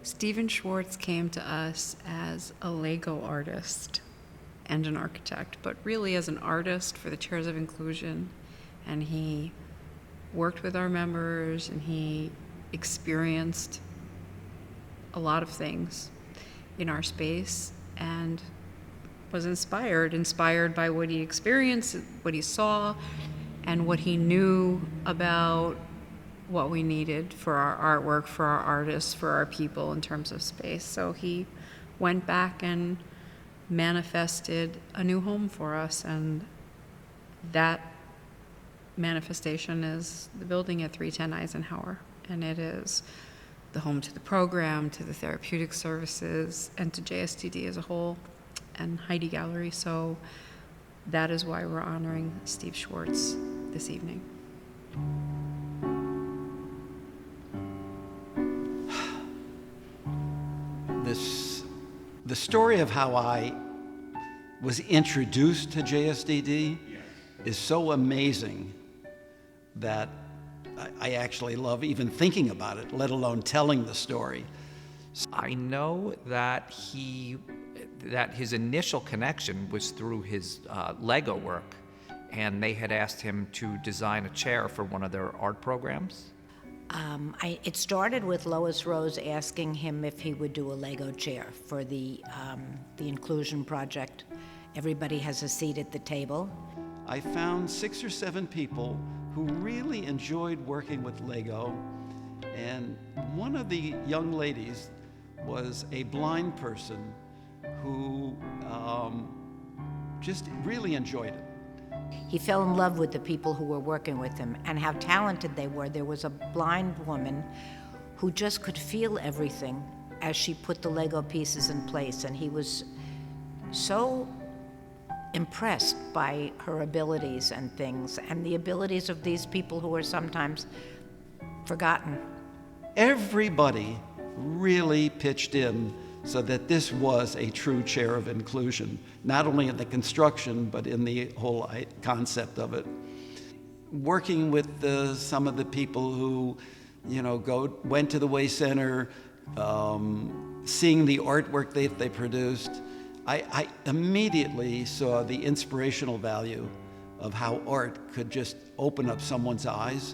Stephen Schwartz came to us as a Lego artist and an architect, but really as an artist for the Chairs of Inclusion. And he worked with our members, and he experienced a lot of things in our space and was inspired by what he experienced, what he saw, and what he knew about what we needed for our artwork, for our artists, for our people in terms of space. So he went back and manifested a new home for us, and that manifestation is the building at 310 Eisenhower. And it is the home to the program, to the therapeutic services, and to JSDD as a whole, and Heidi Gallery. So that is why we're honoring Steve Schwartz this evening. The story of how I was introduced to JSDD is so amazing that I actually love even thinking about it, let alone telling the story. I know that his initial connection was through his Lego work, and they had asked him to design a chair for one of their art programs. It started with Lois Rose asking him if he would do a Lego chair for the inclusion project. Everybody has a seat at the table. I found 6 or 7 people who really enjoyed working with Lego, and one of the young ladies was a blind person who just really enjoyed it. He fell in love with the people who were working with him and how talented they were. There was a blind woman who just could feel everything as she put the Lego pieces in place, and he was so impressed by her abilities and things, and the abilities of these people who are sometimes forgotten. Everybody really pitched in so that this was a true chair of inclusion, not only in the construction, but in the whole concept of it. Working with some of the people who, went to the Way Center, seeing the artwork they produced, I immediately saw the inspirational value of how art could just open up someone's eyes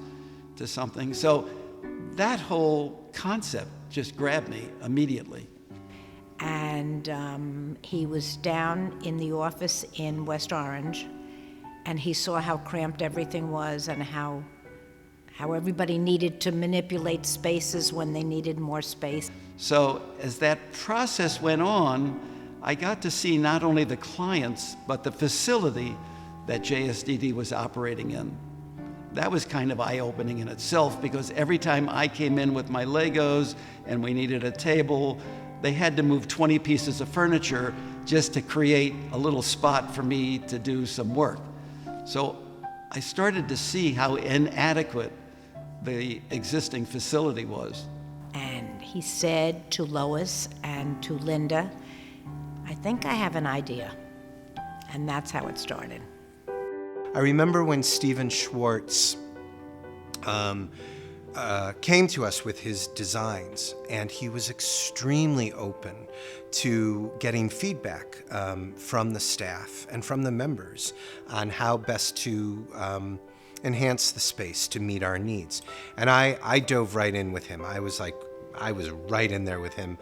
to something. So that whole concept just grabbed me immediately. And he was down in the office in West Orange, and he saw how cramped everything was and how everybody needed to manipulate spaces when they needed more space. So as that process went on, I got to see not only the clients, but the facility that JSDD was operating in. That was kind of eye-opening in itself, because every time I came in with my Legos and we needed a table, they had to move 20 pieces of furniture just to create a little spot for me to do some work. So I started to see how inadequate the existing facility was. And he said to Lois and to Linda, "I think I have an idea." And that's how it started. I remember when Stephen Schwartz came to us with his designs, and he was extremely open to getting feedback from the staff and from the members on how best to enhance the space to meet our needs. And I dove right in with him. I was right in there with him,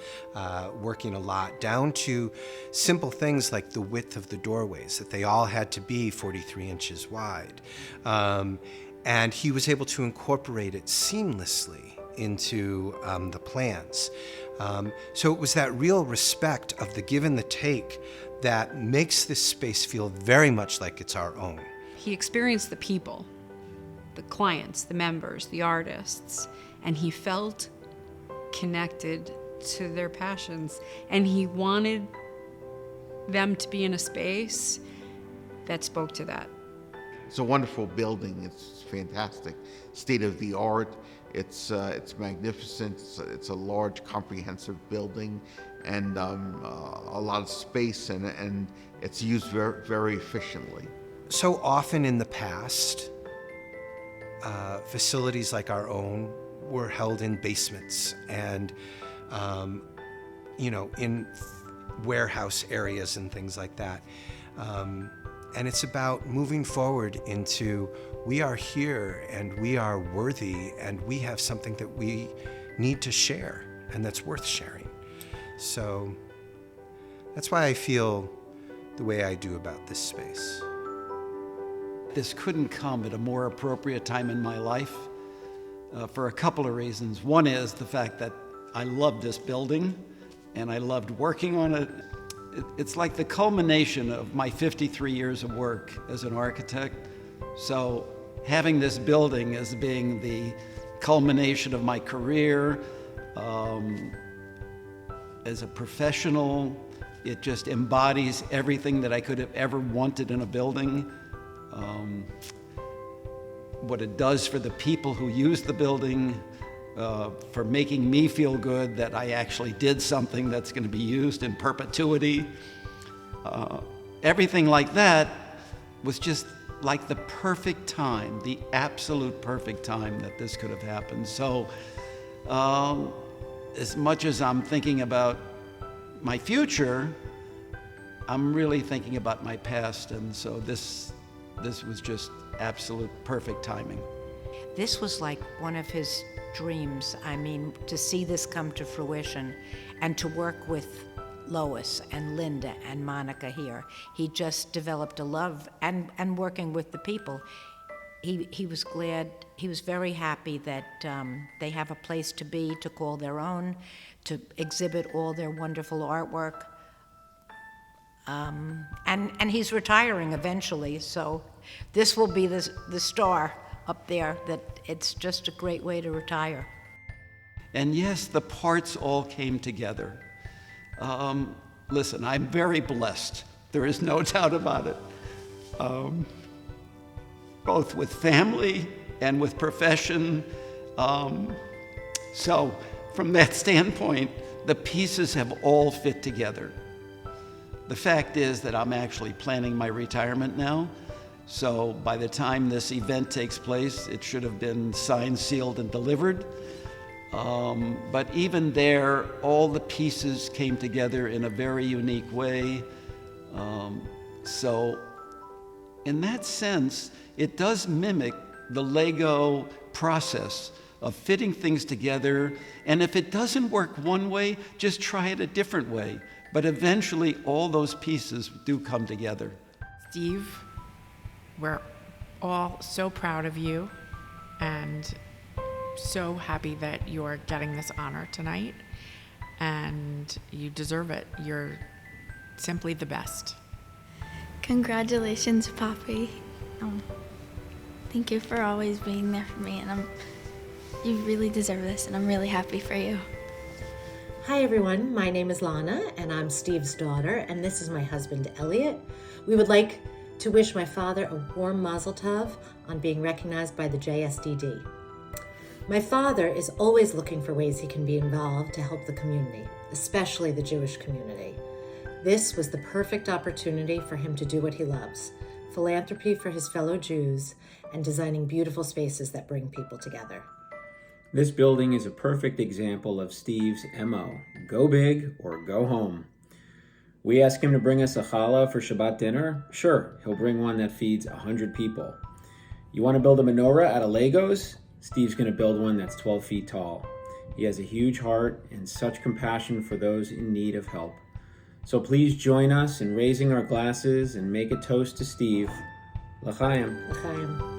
working a lot, down to simple things like the width of the doorways, that they all had to be 43 inches wide. And he was able to incorporate it seamlessly into the plans. So it was that real respect of the give and the take that makes this space feel very much like it's our own. He experienced the people, the clients, the members, the artists, and he felt connected to their passions, and he wanted them to be in a space that spoke to that. It's a wonderful building. It's fantastic, state of the art. It's magnificent. It's a large, comprehensive building, and a lot of space, and it's used very, very efficiently. So often in the past, facilities like our own were held in basements, and in warehouse areas and things like that. And it's about moving forward into, we are here and we are worthy and we have something that we need to share and that's worth sharing. So that's why I feel the way I do about this space. This couldn't come at a more appropriate time in my life for a couple of reasons. One is the fact that I loved this building and I loved working on it. It's like the culmination of my 53 years of work as an architect. So having this building as being the culmination of my career as a professional, it just embodies everything that I could have ever wanted in a building. What it does for the people who use the building, for making me feel good that I actually did something that's going to be used in perpetuity. Everything like that was just like the perfect time, the absolute perfect time that this could have happened. So as much as I'm thinking about my future, I'm really thinking about my past, and so this was just absolute perfect timing. This was like one of his dreams. I mean, to see this come to fruition and to work with Lois and Linda and Monica here. He just developed a love and working with the people. He was glad, he was very happy that they have a place to be, to call their own, to exhibit all their wonderful artwork. And he's retiring eventually, so this will be the star up there, that it's just a great way to retire. And yes, the parts all came together. Listen, I'm very blessed. There is no doubt about it. Both with family and with profession. So from that standpoint, the pieces have all fit together. The fact is that I'm actually planning my retirement now. So by the time this event takes place, it should have been signed, sealed, and delivered. But even there, all the pieces came together in a very unique way. So in that sense, it does mimic the Lego process of fitting things together. And if it doesn't work one way, just try it a different way. But eventually, all those pieces do come together. Steve, we're all so proud of you and so happy that you're getting this honor tonight, and you deserve it. You're simply the best. Congratulations, Poppy. Thank you for always being there for me, and you really deserve this, and I'm really happy for you. Hi everyone, my name is Lana and I'm Steve's daughter, and this is my husband Elliot. We would like to wish my father a warm mazel tov on being recognized by the JSDD. My father is always looking for ways he can be involved to help the community, especially the Jewish community. This was the perfect opportunity for him to do what he loves, philanthropy for his fellow Jews and designing beautiful spaces that bring people together. This building is a perfect example of Steve's MO, go big or go home. We ask him to bring us a challah for Shabbat dinner. Sure, he'll bring one that feeds 100 people. You want to build a menorah out of Legos? Steve's going to build one that's 12 feet tall. He has a huge heart and such compassion for those in need of help. So please join us in raising our glasses and make a toast to Steve. L'chaim. L'chaim.